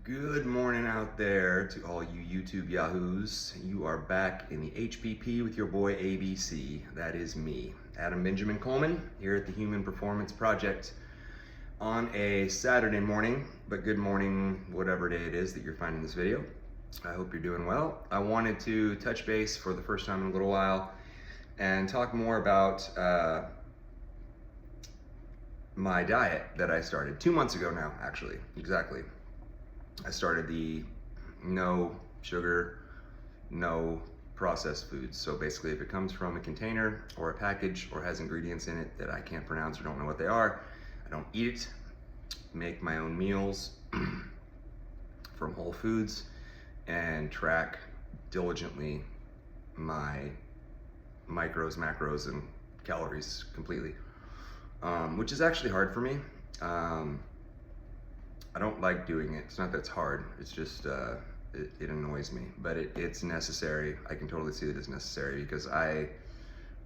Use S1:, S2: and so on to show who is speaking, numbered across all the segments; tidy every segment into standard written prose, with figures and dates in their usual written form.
S1: Good morning out there to all you YouTube yahoos. You are back in the HPP with your boy ABC. That is me, Adam Benjamin Coleman, here at the Human Performance Project on a Saturday morning, but good morning, whatever day it is that you're finding this video. I hope you're doing well. I wanted to touch base for the first time in a little while and talk more about my diet that I started 2 months ago now, actually, exactly. I started the no sugar, no processed foods. So basically, if it comes from a container or a package or has ingredients in it that I can't pronounce or don't know what they are, I don't eat it. Make my own meals from Whole Foods and track diligently my micros, macros, and calories completely, which is actually hard for me. I don't like doing it. It's not that it's hard. It's just, it annoys me, but it's necessary. I can totally see that it's necessary because I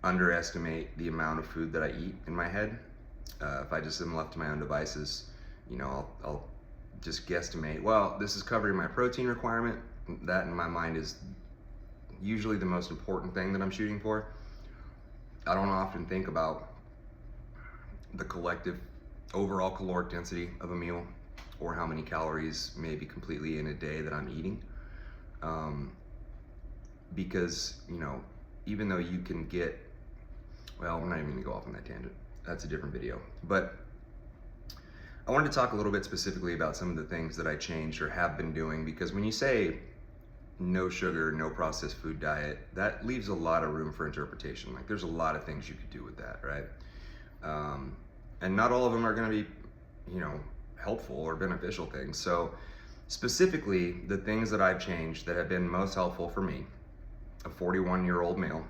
S1: underestimate the amount of food that I eat in my head. If I just am left to my own devices, you know, I'll just guesstimate, well, this is covering my protein requirement. That in my mind is usually the most important thing that I'm shooting for. I don't often think about the collective overall caloric density of a meal, or how many calories maybe completely in a day that I'm eating. Because, you know, even though you can get, well, we're not even gonna go off on that tangent. That's a different video. But I wanted to talk a little bit specifically about some of the things that I changed or have been doing, because when you say no sugar, no processed food diet, that leaves a lot of room for interpretation. Like, there's a lot of things you could do with that, right? And not all of them are gonna be, you know, helpful or beneficial things. So specifically, the things that I've changed that have been most helpful for me, a 41-year-old male,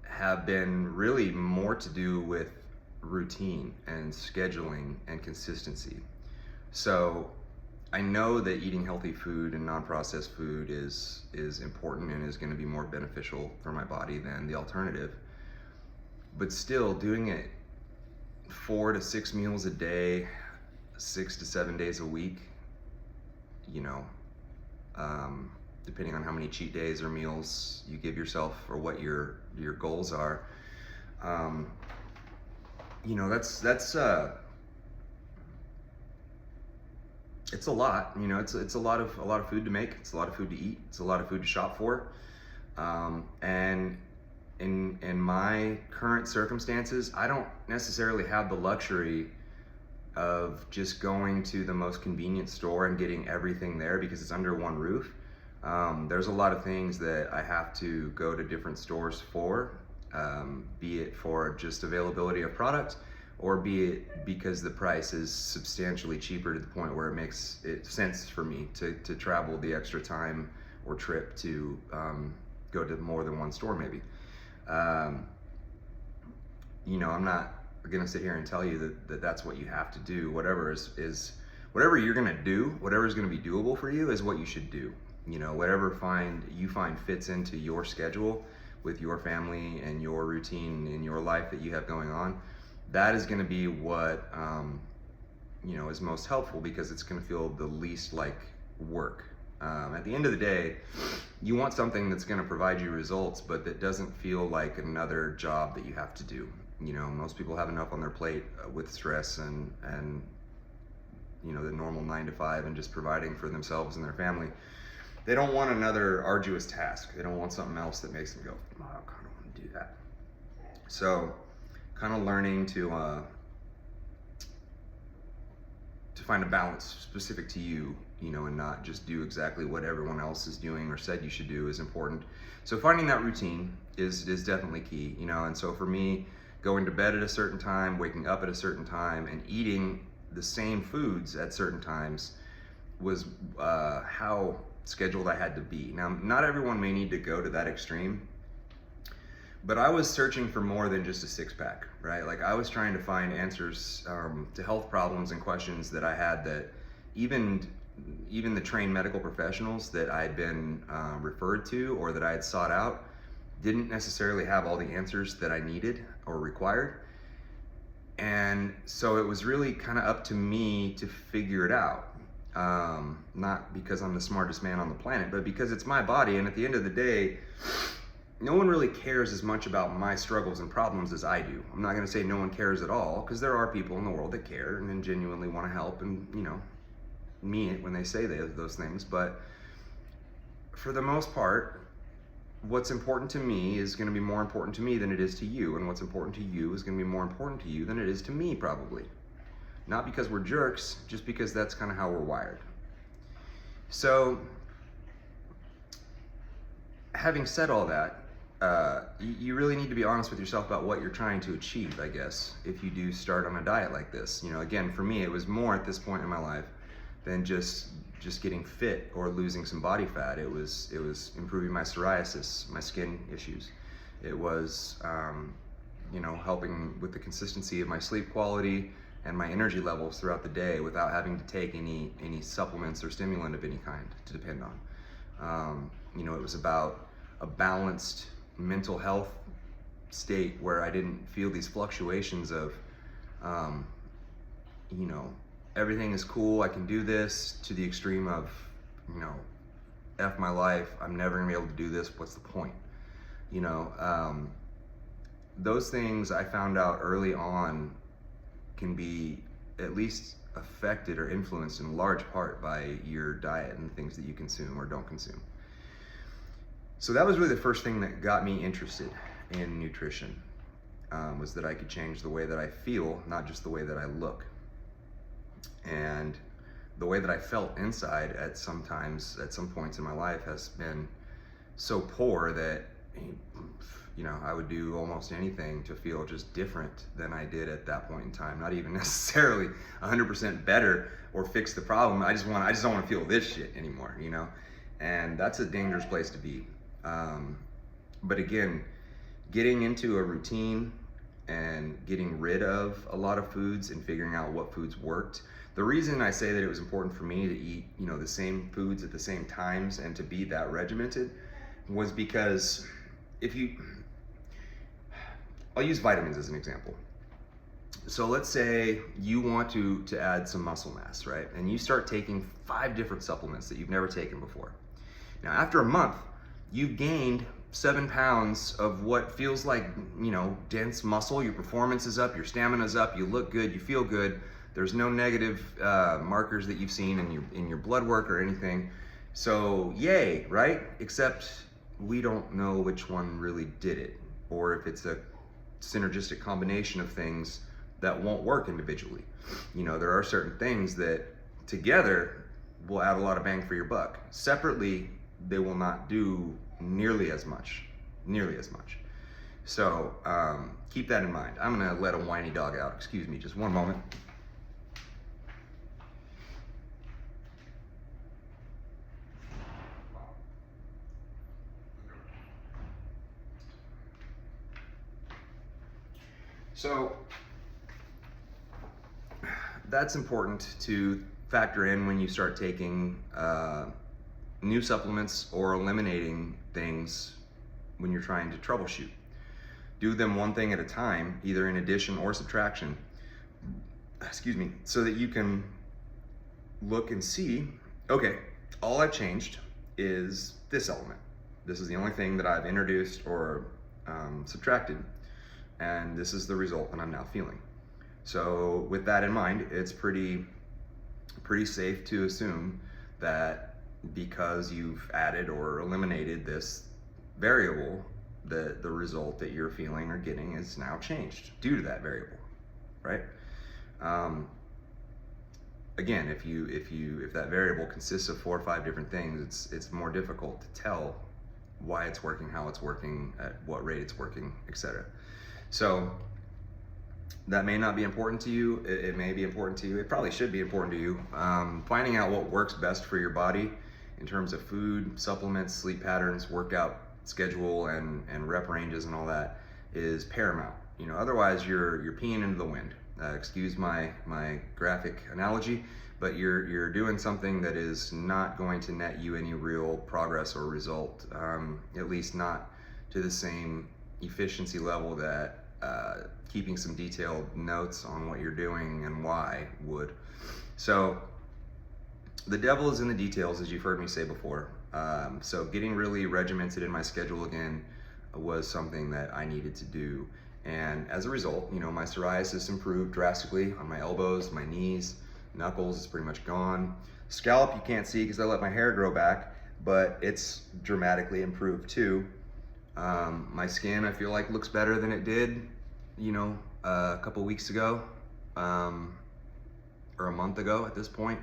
S1: have been really more to do with routine and scheduling and consistency. So I know that eating healthy food and non-processed food is important and is going to be more beneficial for my body than the alternative. But still, doing it 4 to 6 meals a day, 6 to 7 days a week, you know, depending on how many cheat days or meals you give yourself or what your goals are, you know, that's it's a lot. You know, it's a lot of food to make. It's a lot of food to eat. It's a lot of food to shop for, and in my current circumstances, I don't necessarily have the luxury of just going to the most convenient store and getting everything there because it's under one roof. There's a lot of things that I have to go to different stores for, be it for just availability of product, or be it because the price is substantially cheaper to the point where it makes sense for me to travel the extra time or trip to go to more than one store maybe. You know, I'm not gonna sit here and tell you that that's what you have to do. Whatever whatever you're gonna do, whatever is gonna be doable for you is what you should do. You know, whatever you find fits into your schedule with your family and your routine in your life that you have going on, that is gonna be what, you know, is most helpful, because it's gonna feel the least like work. At the end of the day, you want something that's going to provide you results, but that doesn't feel like another job that you have to do. You know, most people have enough on their plate with stress and you know, the normal 9 to 5 and just providing for themselves and their family. They don't want another arduous task. They don't want something else that makes them go, oh, I kind of want to do that. So, kind of learning to find a balance specific to you, you know, and not just do exactly what everyone else is doing or said you should do is important. So finding that routine is definitely key, you know. And so for me, going to bed at a certain time, waking up at a certain time, and eating the same foods at certain times was how scheduled I had to be. Now, not everyone may need to go to that extreme, but I was searching for more than just a six-pack, right? Like, I was trying to find answers to health problems and questions that I had that even the trained medical professionals that I'd been referred to or that I had sought out didn't necessarily have all the answers that I needed or required. And so it was really kind of up to me to figure it out. Not because I'm the smartest man on the planet, but because it's my body. And at the end of the day, no one really cares as much about my struggles and problems as I do. I'm not going to say no one cares at all, because there are people in the world that care and genuinely want to help and, mean it when they say those things. But for the most part, what's important to me is going to be more important to me than it is to you. And what's important to you is going to be more important to you than it is to me, probably. Not because we're jerks, just because that's kind of how we're wired. So, having said all that, you really need to be honest with yourself about what you're trying to achieve, I guess, if you do start on a diet like this. Again, for me, it was more at this point in my life than just getting fit or losing some body fat. It was improving my psoriasis, my skin issues. It was, helping with the consistency of my sleep quality and my energy levels throughout the day without having to take any supplements or stimulant of any kind to depend on. It was about a balanced mental health state where I didn't feel these fluctuations of, everything is cool, I can do this, to the extreme of, F my life, I'm never gonna be able to do this, what's the point? Those things I found out early on can be at least affected or influenced in large part by your diet and the things that you consume or don't consume. So that was really the first thing that got me interested in nutrition, was that I could change the way that I feel, not just the way that I look. And the way that I felt inside at some points in my life has been so poor that, I would do almost anything to feel just different than I did at that point in time. Not even necessarily 100% better or fix the problem. I just don't want to feel this shit anymore, And that's a dangerous place to be. But again, getting into a routine and getting rid of a lot of foods and figuring out what foods worked. The reason I say that it was important for me to eat, the same foods at the same times and to be that regimented was because I'll use vitamins as an example. So let's say you want to add some muscle mass, right? And you start taking 5 different supplements that you've never taken before. Now, after a month, you've gained 7 pounds of what feels like, dense muscle. Your performance is up, your stamina's up, you look good, you feel good. There's no negative markers that you've seen in your blood work or anything. So, yay, right? Except we don't know which one really did it, or if it's a synergistic combination of things that won't work individually. There are certain things that together will add a lot of bang for your buck. Separately, they will not do nearly as much. So keep that in mind. I'm gonna let a whiny dog out. Excuse me, just one moment. So that's important to factor in when you start taking new supplements or eliminating things when you're trying to troubleshoot. Do them one thing at a time, either in addition or subtraction, so that you can look and see, okay, all I've changed is this element. This is the only thing that I've introduced or subtracted, and this is the result that I'm now feeling. So with that in mind, it's pretty safe to assume that because you've added or eliminated this variable, the result that you're feeling or getting is now changed due to that variable, right? Again, if that variable consists of 4 or 5 different things, it's more difficult to tell why it's working, how it's working, at what rate it's working, etc. So that may not be important to you. It may be important to you. It probably should be important to you. Finding out what works best for your body in terms of food, supplements, sleep patterns, workout schedule, and rep ranges and all that is paramount. Otherwise you're peeing into the wind. Excuse my graphic analogy, but you're doing something that is not going to net you any real progress or result, at least not to the same efficiency level that keeping some detailed notes on what you're doing and why would. So the devil is in the details, as you've heard me say before. So getting really regimented in my schedule again was something that I needed to do. And as a result, my psoriasis improved drastically on my elbows, my knees, knuckles is pretty much gone. Scalp you can't see because I let my hair grow back, but it's dramatically improved too. My skin I feel like looks better than it did, a couple weeks ago, or a month ago at this point.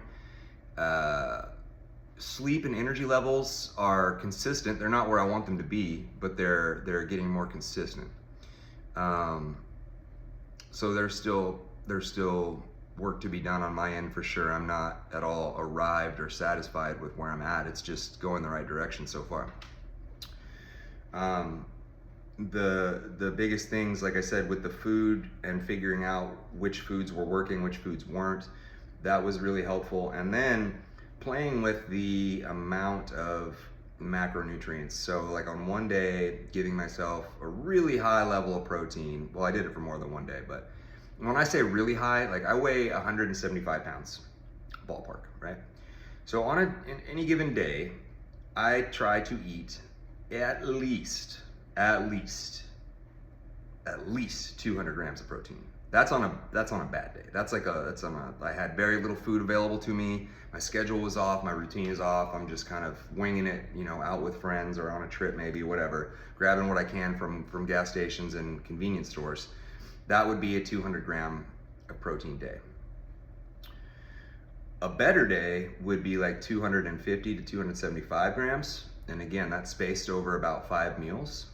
S1: Sleep and energy levels are consistent. They're not where I want them to be, but they're getting more consistent. So there's still work to be done on my end for sure. I'm not at all arrived or satisfied with where I'm at. It's just going the right direction so far. The biggest things, like I said, with the food and figuring out which foods were working, which foods weren't, that was really helpful. And then playing with the amount of macronutrients. So like on one day, giving myself a really high level of protein. Well, I did it for more than one day, but when I say really high, like I weigh 175 pounds, ballpark, right? So in any given day, I try to eat at least 200 grams of protein. That's on a bad day. I had very little food available to me. My schedule was off, my routine is off. I'm just kind of winging it, out with friends or on a trip maybe, whatever, grabbing what I can from gas stations and convenience stores. That would be a 200 gram of protein day. A better day would be like 250 to 275 grams. And again, that's spaced over about 5 meals.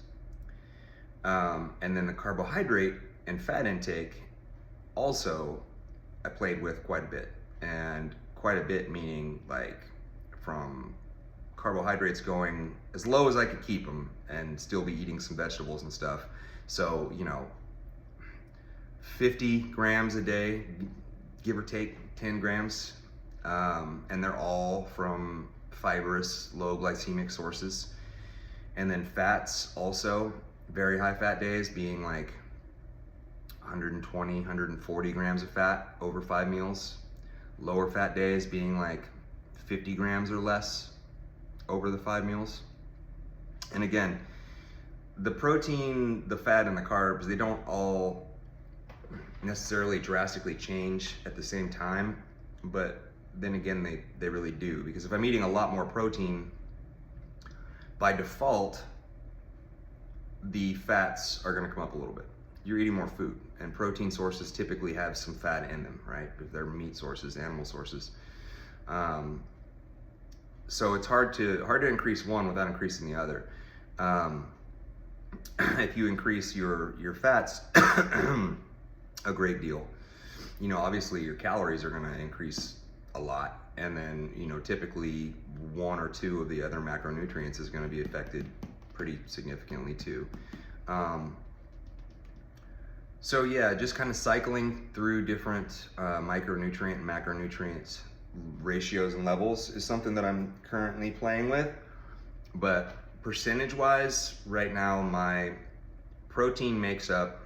S1: And then the carbohydrate and fat intake also I played with quite a bit. And quite a bit meaning like from carbohydrates going as low as I could keep them and still be eating some vegetables and stuff. So, 50 grams a day, give or take 10 grams. And they're all from fibrous, low glycemic sources. And then fats also, very high fat days being like 120, 140 grams of fat over 5 meals. Lower fat days being like 50 grams or less over the 5 meals. And again, the protein, the fat, and the carbs, they don't all necessarily drastically change at the same time, but then again, they really do. Because if I'm eating a lot more protein, by default, the fats are gonna come up a little bit. You're eating more food, and protein sources typically have some fat in them, right? If they're meat sources, animal sources. So it's hard to increase one without increasing the other. If you increase your fats a great deal, obviously your calories are gonna increase a lot, and then typically 1 or 2 of the other macronutrients is going to be affected pretty significantly too. So yeah, just kind of cycling through different micronutrient and macronutrient ratios and levels is something that I'm currently playing with. But percentage wise, right now my protein makes up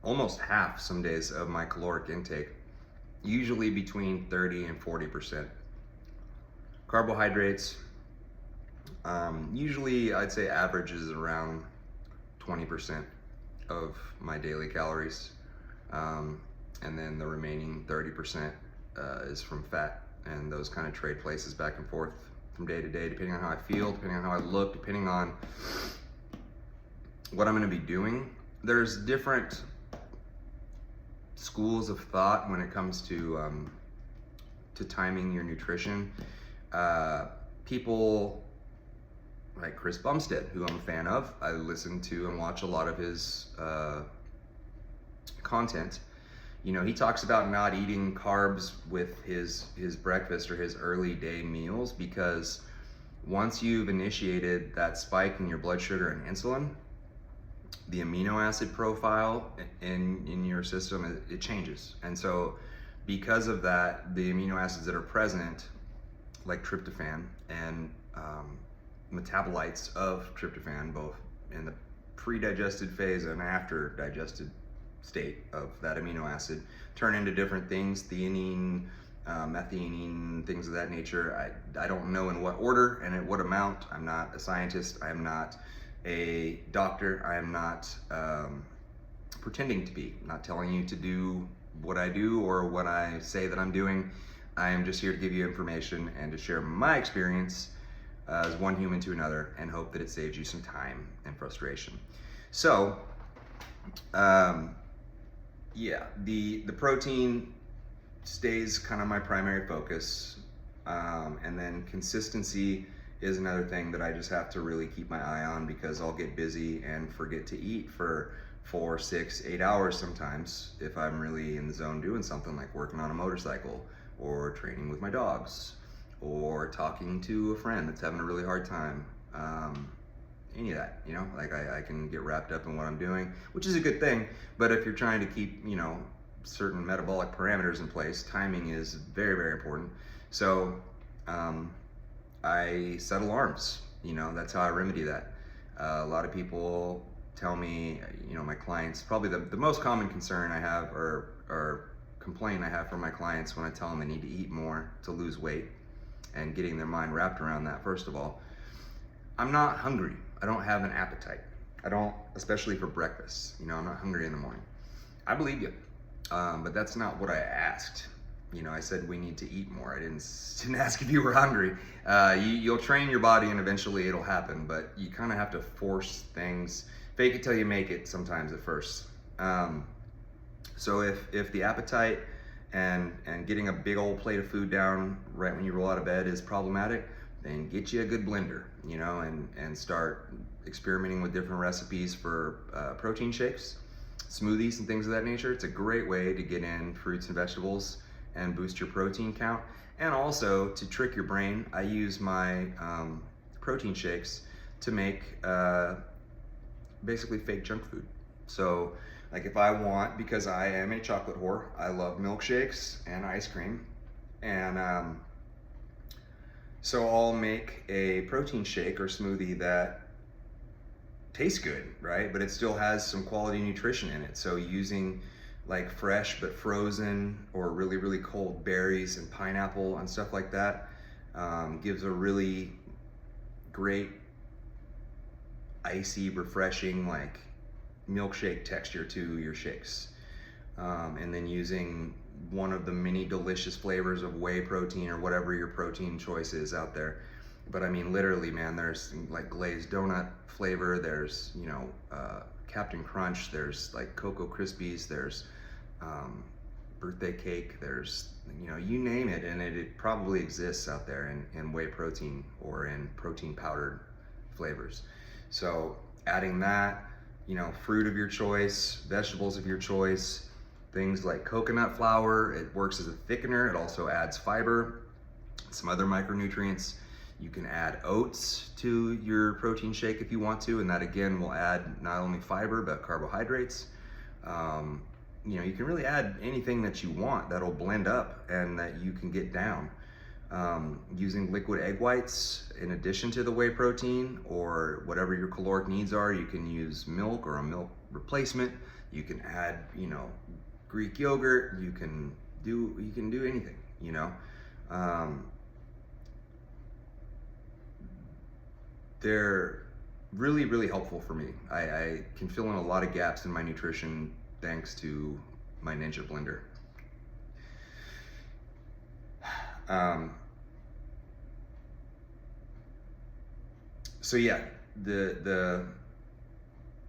S1: almost half some days of my caloric intake, usually between 30 and 40%. Carbohydrates, usually I'd say averages around 20% of my daily calories. And then the remaining 30% is from fat, and those kind of trade places back and forth from day to day, depending on how I feel, depending on how I look, depending on what I'm gonna be doing. There's different schools of thought when it comes to timing your nutrition. People like Chris Bumstead, who I'm a fan of, I listen to and watch a lot of his content. He talks about not eating carbs with his breakfast or his early day meals, because once you've initiated that spike in your blood sugar and insulin, the amino acid profile in your system, it changes. And so because of that, the amino acids that are present, like tryptophan and metabolites of tryptophan, both in the pre-digested phase and after digested state of that amino acid turn into different things, theanine, methionine, things of that nature. I don't know in what order and at what amount. I'm not a scientist. I am not a doctor. I am not pretending to be. I'm not telling you to do what I do or what I say that I'm doing. I am just here to give you information and to share my experience as one human to another, and hope that it saves you some time and frustration. So, yeah, the protein stays kind of my primary focus, and then consistency is another thing that I just have to really keep my eye on, because I'll get busy and forget to eat for 4, 6, 8 hours sometimes if I'm really in the zone doing something like working on a motorcycle or training with my dogs or talking to a friend that's having a really hard time. Any of that, you know, like I can get wrapped up in what I'm doing, which is a good thing. But if you're trying to keep, you know, certain metabolic parameters in place, timing is very, very important. So I set alarms, you know, that's how I remedy that. A lot of people tell me, you know, my clients, probably the most common concern I have or complaint I have from my clients when I tell them they need to eat more to lose weight, and getting their mind wrapped around that. First of all, I'm not hungry. I don't have an appetite. I don't, especially for breakfast. You know, I'm not hungry in the morning. I believe you, but that's not what I asked. You know, I said we need to eat more. I didn't ask if you were hungry. You'll train your body and eventually it'll happen, but you kind of have to force things. Fake it till you make it sometimes at first. So if the appetite and getting a big old plate of food down right when you roll out of bed is problematic, then get you a good blender, you know, and start experimenting with different recipes for protein shakes, smoothies and things of that nature. It's a great way to get in fruits and vegetables and boost your protein count. And also to trick your brain, I use my protein shakes to make basically fake junk food. So like if I want, because I am a chocolate whore, I love milkshakes and ice cream. And so I'll make a protein shake or smoothie that tastes good, right? But it still has some quality nutrition in it. So using like fresh but frozen or really, really cold berries and pineapple and stuff like that gives a really great, icy, refreshing, like milkshake texture to your shakes. And then using one of the many delicious flavors of whey protein or whatever your protein choice is out there. But I mean, literally, man, there's like glazed donut flavor, there's, you know, Captain Crunch, there's like Cocoa Krispies, there's birthday cake, there's, you know, you name it, and it probably exists out there in whey protein or in protein powdered flavors. So adding that, you know, fruit of your choice, vegetables of your choice, things like coconut flour, it works as a thickener. It also adds fiber, some other micronutrients. You can add oats to your protein shake if you want to, and that again will add not only fiber but carbohydrates. You know, you can really add anything that you want that'll blend up and that you can get down. Using liquid egg whites in addition to the whey protein, or whatever your caloric needs are. You can use milk or a milk replacement. You can add, you know, Greek yogurt. You can do anything, you know. They're really, really helpful for me. I can fill in a lot of gaps in my nutrition thanks to my Ninja blender. So yeah, the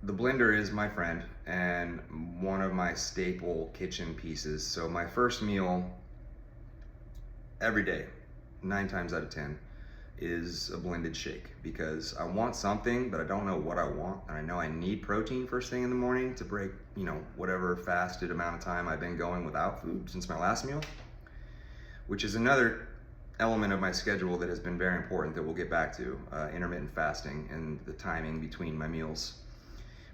S1: blender is my friend and one of my staple kitchen pieces. So my first meal every day, 9 times out of 10, is a blended shake, because I want something, but I don't know what I want. And I know I need protein first thing in the morning to break, you know, whatever fasted amount of time I've been going without food since my last meal, which is another element of my schedule that has been very important that we'll get back to, intermittent fasting and the timing between my meals.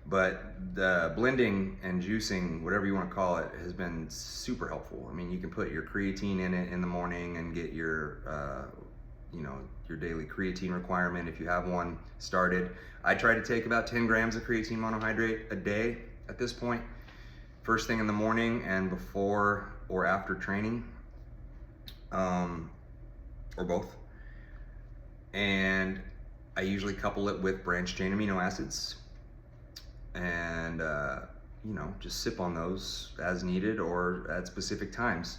S1: But the blending and juicing, whatever you want to call it, has been super helpful. I mean, you can put your creatine in it in the morning and get your your daily creatine requirement if you have one started. I try to take about 10 grams of creatine monohydrate a day at this point, first thing in the morning and before or after training, or both. And I usually couple it with branched chain amino acids, and just sip on those as needed or at specific times.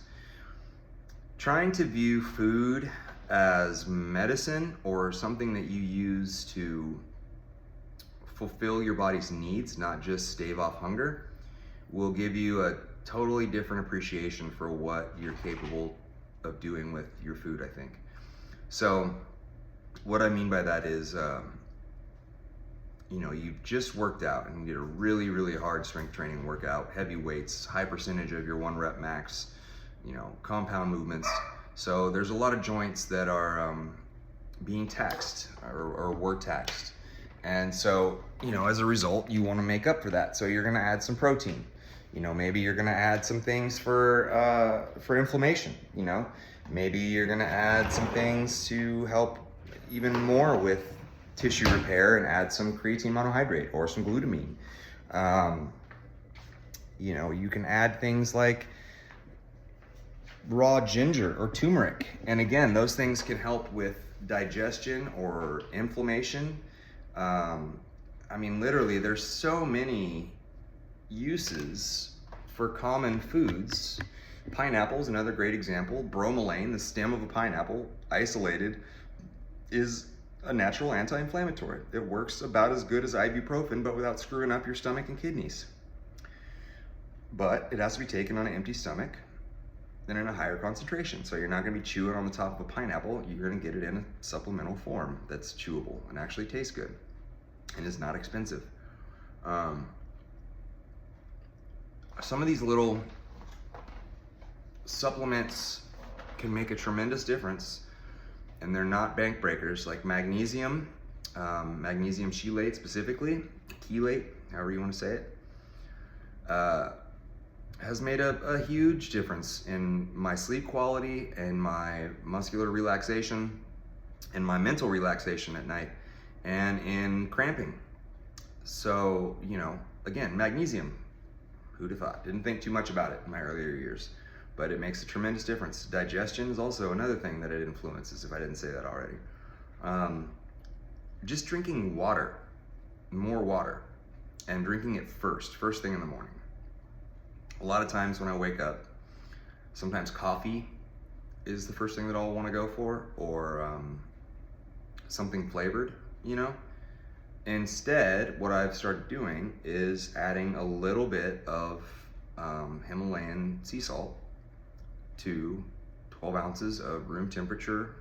S1: Trying to view food as medicine or something that you use to fulfill your body's needs, not just stave off hunger, will give you a totally different appreciation for what you're capable of doing with your food, I think. So what I mean by that is, you've just worked out and you did a really, really hard strength training workout, heavy weights, high percentage of your 1 rep max, compound movements. So there's a lot of joints that are being taxed or were taxed. And so, as a result, you want to make up for that. So you're going to add some protein. Maybe you're going to add some things for inflammation. Maybe you're going to add some things to help even more with tissue repair and add some creatine monohydrate or some glutamine. You can add things like raw ginger or turmeric. And again, those things can help with digestion or inflammation. Literally, there's so many uses for common foods. Pineapple is another great example. Bromelain, the stem of a pineapple, isolated, is a natural anti-inflammatory. It works about as good as ibuprofen, but without screwing up your stomach and kidneys. But it has to be taken on an empty stomach and in a higher concentration. So you're not going to be chewing on the top of a pineapple. You're going to get it in a supplemental form that's chewable and actually tastes good and is not expensive. Some of these little supplements can make a tremendous difference, and they're not bank breakers, like magnesium, magnesium chelate specifically, chelate, however you want to say it, has made a huge difference in my sleep quality and my muscular relaxation and my mental relaxation at night and in cramping. So, again, magnesium, who'd have thought? Didn't think too much about it in my earlier years, but it makes a tremendous difference. Digestion is also another thing that it influences, if I didn't say that already. Just drinking water, more water, and drinking it first thing in the morning. A lot of times when I wake up, sometimes coffee is the first thing that I'll want to go for, or something flavored, Instead, what I've started doing is adding a little bit of Himalayan sea salt to 12 ounces of room temperature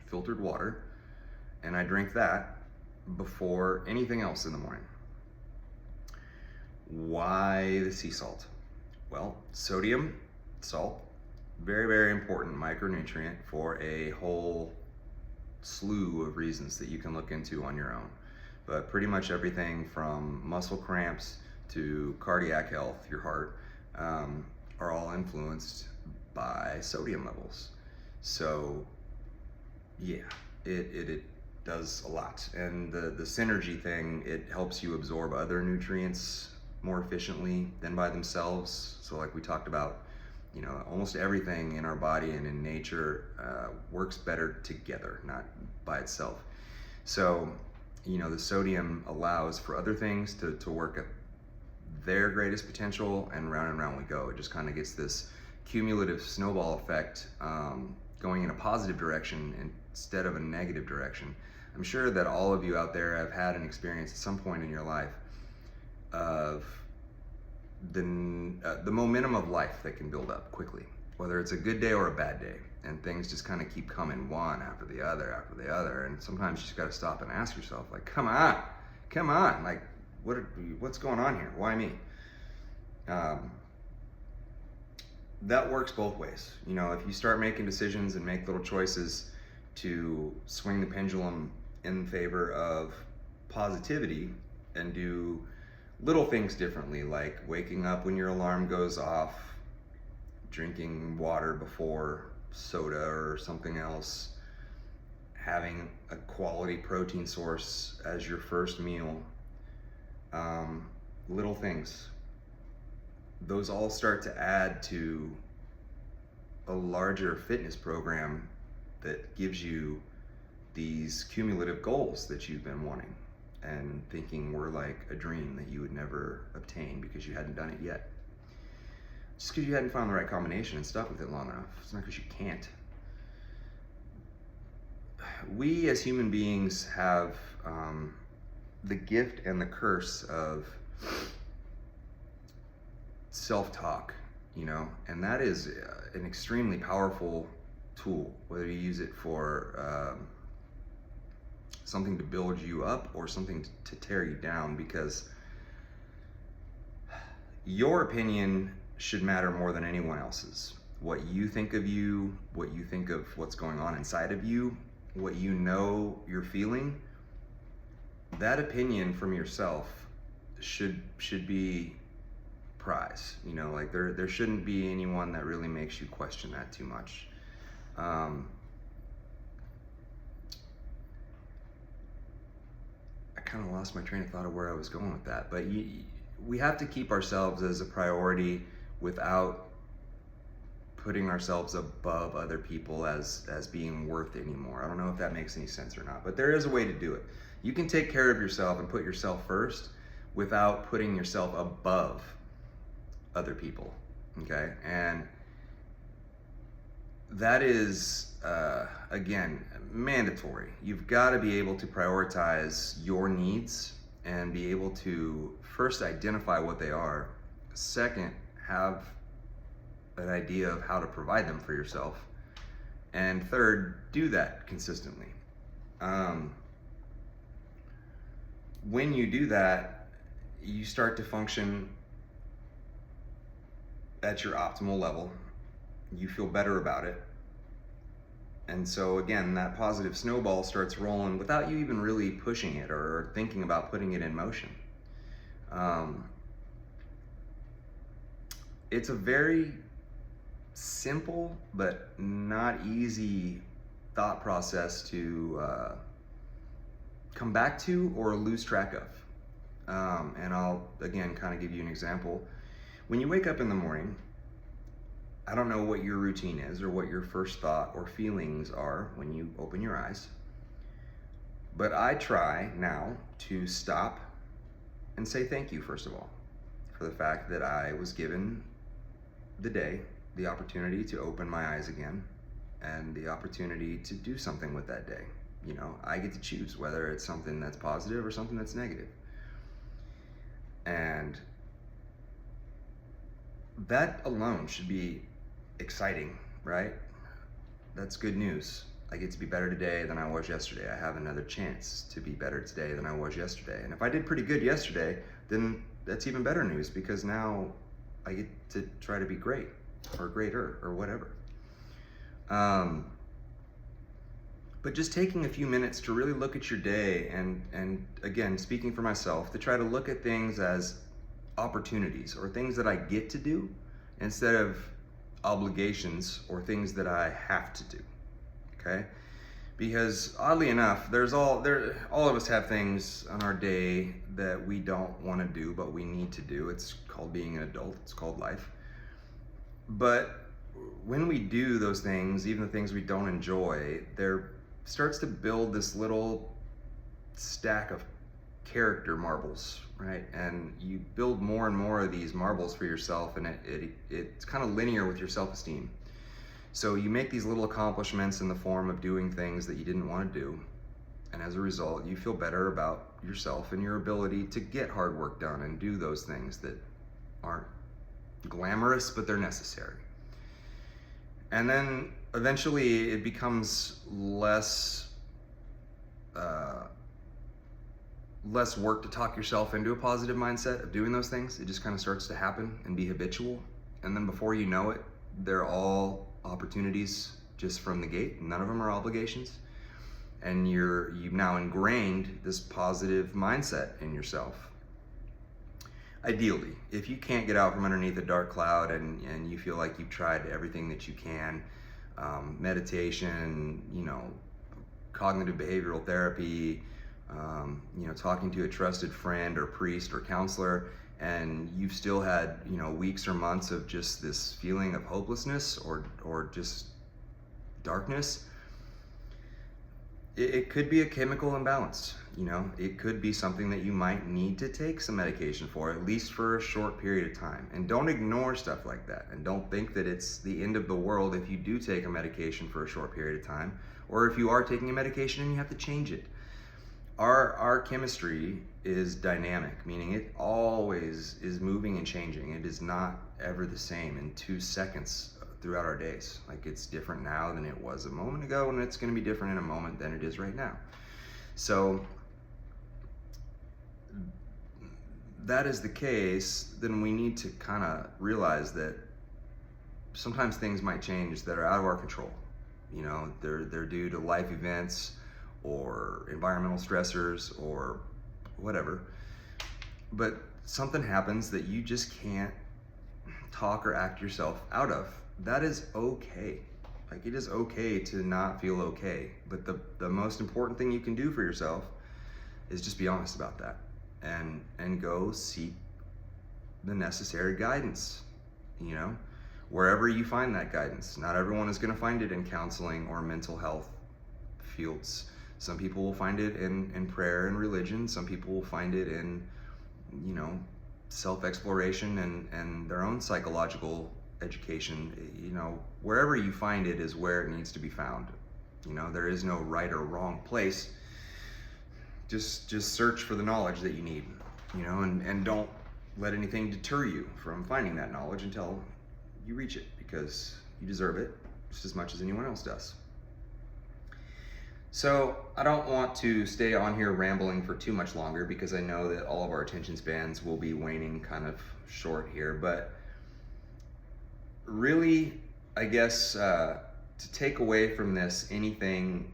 S1: filtered water, and I drink that before anything else in the morning. Why the sea salt? Well, sodium, salt, very, very important micronutrient for a whole slew of reasons that you can look into on your own. But pretty much everything from muscle cramps to cardiac health, your heart, are all influenced by sodium levels. So yeah, it does a lot. And the synergy thing, it helps you absorb other nutrients more efficiently than by themselves. So like we talked about, almost everything in our body and in nature works better together, not by itself. So, the sodium allows for other things to work at their greatest potential, and round we go. It just kind of gets this cumulative snowball effect going in a positive direction instead of a negative direction. I'm sure that all of you out there have had an experience at some point in your life of the momentum of life that can build up quickly, whether it's a good day or a bad day, and things just kind of keep coming one after the other, and sometimes you just got to stop and ask yourself, like, come on, like, what's going on here? Why me? That works both ways. If you start making decisions and make little choices to swing the pendulum in favor of positivity and do little things differently, like waking up when your alarm goes off, drinking water before soda or something else, having a quality protein source as your first meal, little things, those all start to add to a larger fitness program that gives you these cumulative goals that you've been wanting and thinking were like a dream that you would never obtain because you hadn't done it yet. Just because you hadn't found the right combination and stuck with it long enough. It's not because you can't. We as human beings have the gift and the curse of self-talk, you know, and that is an extremely powerful tool, whether you use it for something to build you up or something to tear you down, because your opinion should matter more than anyone else's. What you think of you, what you think of what's going on inside of you, what you know you're feeling, that opinion from yourself should be prize. You know, like there shouldn't be anyone that really makes you question that too much. I kind of lost my train of thought of where I was going with that, but we have to keep ourselves as a priority without putting ourselves above other people as being worth anymore. I don't know if that makes any sense or not, but there is a way to do it. You can take care of yourself and put yourself first without putting yourself above other people, okay? And that is, again, mandatory. You've got to be able to prioritize your needs and be able to first identify what they are. Second, have an idea of how to provide them for yourself. And third, do that consistently. When you do that, you start to function at your optimal level. You feel better about it. And so again, that positive snowball starts rolling without you even really pushing it or thinking about putting it in motion. It's a very simple but not easy thought process to come back to or lose track of. And I'll again kind of give you an example. When you wake up in the morning, I don't know what your routine is or what your first thought or feelings are when you open your eyes, but I try now to stop and say thank you, first of all, for the fact that I was given the day, the opportunity to open my eyes again, and the opportunity to do something with that day. You know, I get to choose whether it's something that's positive or something that's negative. And that alone should be exciting, right? That's good news. I get to be better today than I was yesterday. I have another chance to be better today than I was yesterday. And if I did pretty good yesterday, then that's even better news, because now I get to try to be great or greater or whatever. But just taking a few minutes to really look at your day and again, speaking for myself, to try to look at things as opportunities or things that I get to do instead of obligations or things that I have to do, okay? Because oddly enough, all of us have things on our day that we don't want to do, but we need to do. It's called being an adult, it's called life. But when we do those things, even the things we don't enjoy, there starts to build this little stack of character marbles, right? And you build more and more of these marbles for yourself, and it's kind of linear with your self-esteem. So you make these little accomplishments in the form of doing things that you didn't want to do, and as a result, you feel better about yourself and your ability to get hard work done and do those things that aren't glamorous, but they're necessary. And then eventually it becomes less work to talk yourself into a positive mindset of doing those things. It just kind of starts to happen and be habitual. And then before you know it, they're all opportunities just from the gate. None of them are obligations. And you've now ingrained this positive mindset in yourself. Ideally, if you can't get out from underneath a dark cloud and you feel like you've tried everything that you can, meditation, cognitive behavioral therapy, talking to a trusted friend or priest or counselor, and you've still had, weeks or months of just this feeling of hopelessness or just darkness, it could be a chemical imbalance. It could be something that you might need to take some medication for, at least for a short period of time. And don't ignore stuff like that. And don't think that it's the end of the world if you do take a medication for a short period of time, or if you are taking a medication and you have to change it. Our chemistry is dynamic, meaning it always is moving and changing. It is not ever the same in 2 seconds throughout our days. Like, it's different now than it was a moment ago, and it's going to be different in a moment than it is right now. So that is the case, then we need to kind of realize that sometimes things might change that are out of our control. They're due to life events or environmental stressors or whatever. But something happens that you just can't talk or act yourself out of. That is okay. Like, it is okay to not feel okay. But the most important thing you can do for yourself is just be honest about that and go seek the necessary guidance, wherever you find that guidance. Not everyone is going to find it in counseling or mental health fields. Some people will find it in prayer and religion. Some people will find it in, self-exploration and their own psychological education. Wherever you find it is where it needs to be found. There is no right or wrong place. Just search for the knowledge that you need, and don't let anything deter you from finding that knowledge until you reach it, because you deserve it just as much as anyone else does. So I don't want to stay on here rambling for too much longer, because I know that all of our attention spans will be waning kind of short here. But really, I guess, to take away from this anything,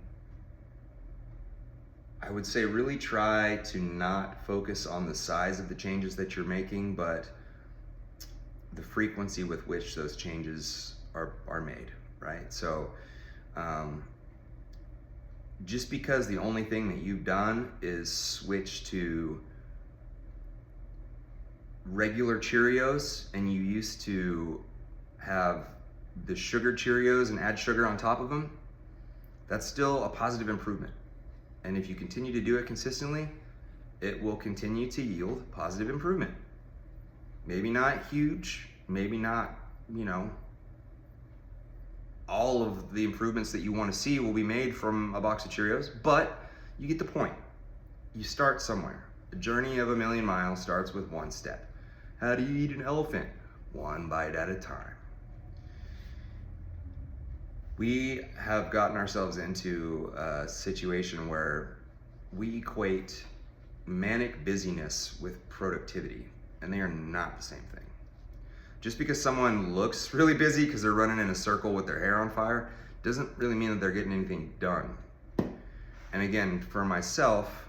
S1: I would say really try to not focus on the size of the changes that you're making, but the frequency with which those changes are made, right? So just because the only thing that you've done is switch to regular Cheerios, and you used to have the sugar Cheerios and add sugar on top of them, that's still a positive improvement. And if you continue to do it consistently, it will continue to yield positive improvement. Maybe not huge, maybe not, all of the improvements that you want to see will be made from a box of Cheerios, but you get the point. You start somewhere. The journey of a million miles starts with one step. How do you eat an elephant? One bite at a time. We have gotten ourselves into a situation where we equate manic busyness with productivity, and they are not the same thing. Just because someone looks really busy because they're running in a circle with their hair on fire doesn't really mean that they're getting anything done. And again, for myself,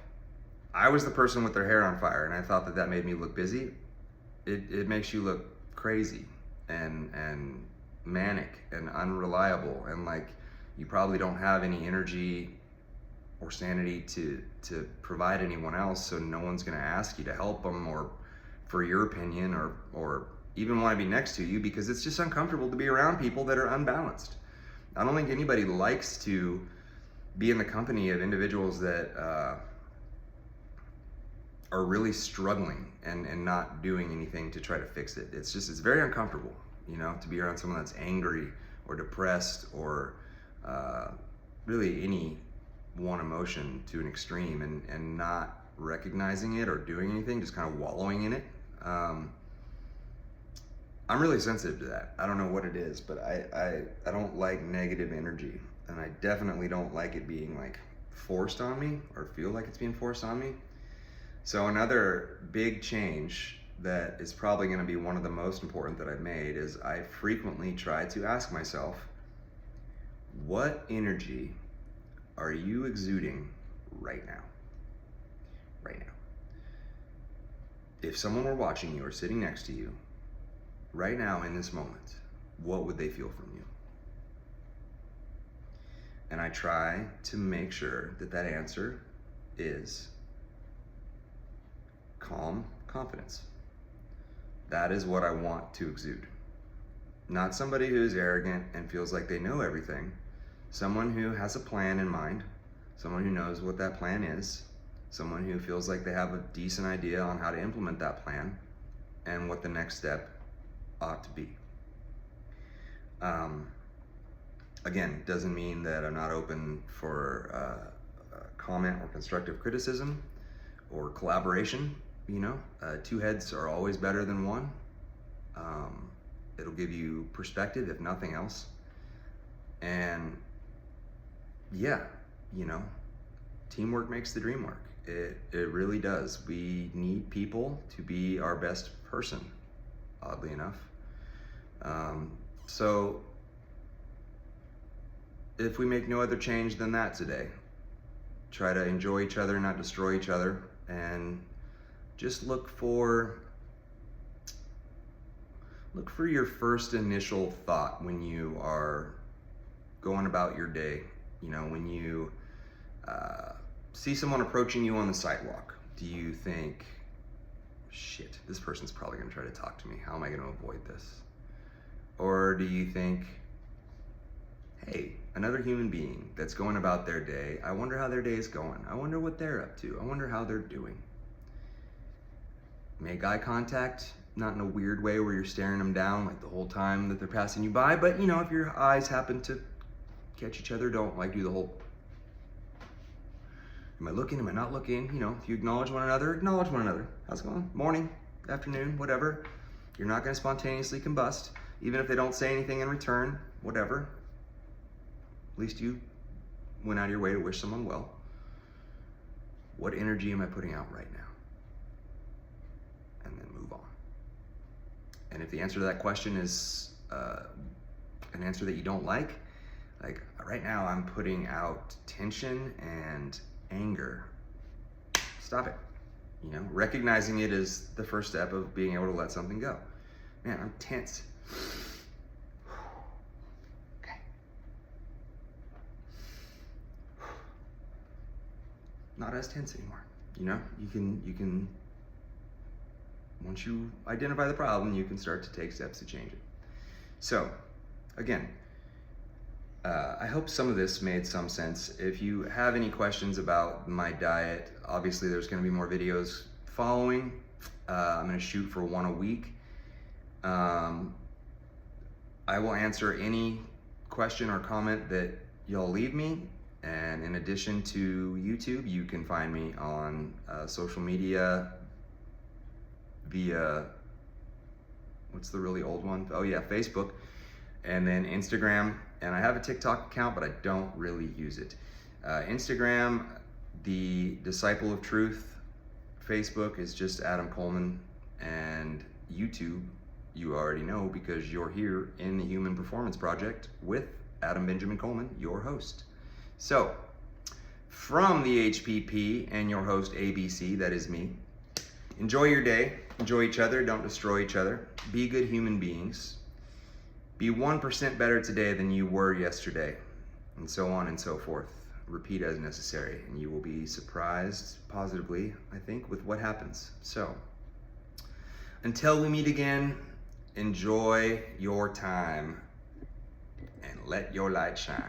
S1: I was the person with their hair on fire, and I thought that made me look busy. It makes you look crazy and manic and unreliable, and like you probably don't have any energy or sanity to provide anyone else, so no one's going to ask you to help them or for your opinion or even want to be next to you, because it's just uncomfortable to be around people that are unbalanced. I don't think anybody likes to be in the company of individuals that are really struggling and not doing anything to try to fix it. It's very uncomfortable, to be around someone that's angry or depressed or really any one emotion to an extreme and not recognizing it or doing anything, just kind of wallowing in it. I'm really sensitive to that. I don't know what it is, but I don't like negative energy, and I definitely don't like it being like forced on me or feel like it's being forced on me. So another big change that is probably going to be one of the most important that I've made is I frequently try to ask myself, what energy are you exuding right now? Right now. If someone were watching you or sitting next to you right now in this moment, what would they feel from you? And I try to make sure that that answer is calm confidence. That is what I want to exude. Not somebody who is arrogant and feels like they know everything. Someone who has a plan in mind, someone who knows what that plan is, someone who feels like they have a decent idea on how to implement that plan and what the next step ought to be. Again, doesn't mean that I'm not open for comment or constructive criticism or collaboration. You know, two heads are always better than one. It'll give you perspective, if nothing else. And yeah, you know, teamwork makes the dream work. It really does. We need people to be our best person, oddly enough. So if we make no other change than that today, try to enjoy each other, not destroy each other, and just look for your first initial thought when you are going about your day. You know, when you see someone approaching you on the sidewalk, do you think, shit, this person's probably gonna try to talk to me. How am I gonna avoid this? Or do you think, hey, another human being that's going about their day, I wonder how their day is going. I wonder what they're up to. I wonder how they're doing. Make eye contact, not in a weird way where you're staring them down like the whole time that they're passing you by, but you know, if your eyes happen to catch each other, don't like do the whole, am I looking, am I not looking? You know, if you acknowledge one another, acknowledge one another. How's it going? Morning, afternoon, whatever. You're not gonna spontaneously combust, even if they don't say anything in return, whatever. At least you went out of your way to wish someone well. What energy am I putting out right now? And then move on. And if the answer to that question is an answer that you don't like right now I'm putting out tension and anger, stop it. You know, recognizing it is the first step of being able to let something go. Man, I'm tense. Okay. Not as tense anymore. You know, you can once you identify the problem, you can start to take steps to change it. So, again, I hope some of this made some sense. If you have any questions about my diet, obviously there's going to be more videos following. I'm going to shoot for one a week. I will answer any question or comment that y'all leave me. And in addition to YouTube, you can find me on social media via, what's the really old one? Oh yeah, Facebook, and then Instagram. And I have a TikTok account, but I don't really use it. Instagram, the Disciple of Truth. Facebook is just Adam Coleman. And YouTube, you already know because you're here in the Human Performance Project with Adam Benjamin Coleman, your host. So, from the HPP and your host ABC, that is me, enjoy your day, enjoy each other, don't destroy each other, be good human beings, be 1% better today than you were yesterday, and so on and so forth. Repeat as necessary, and you will be surprised positively, I think, with what happens. So, until we meet again, enjoy your time and let your light shine.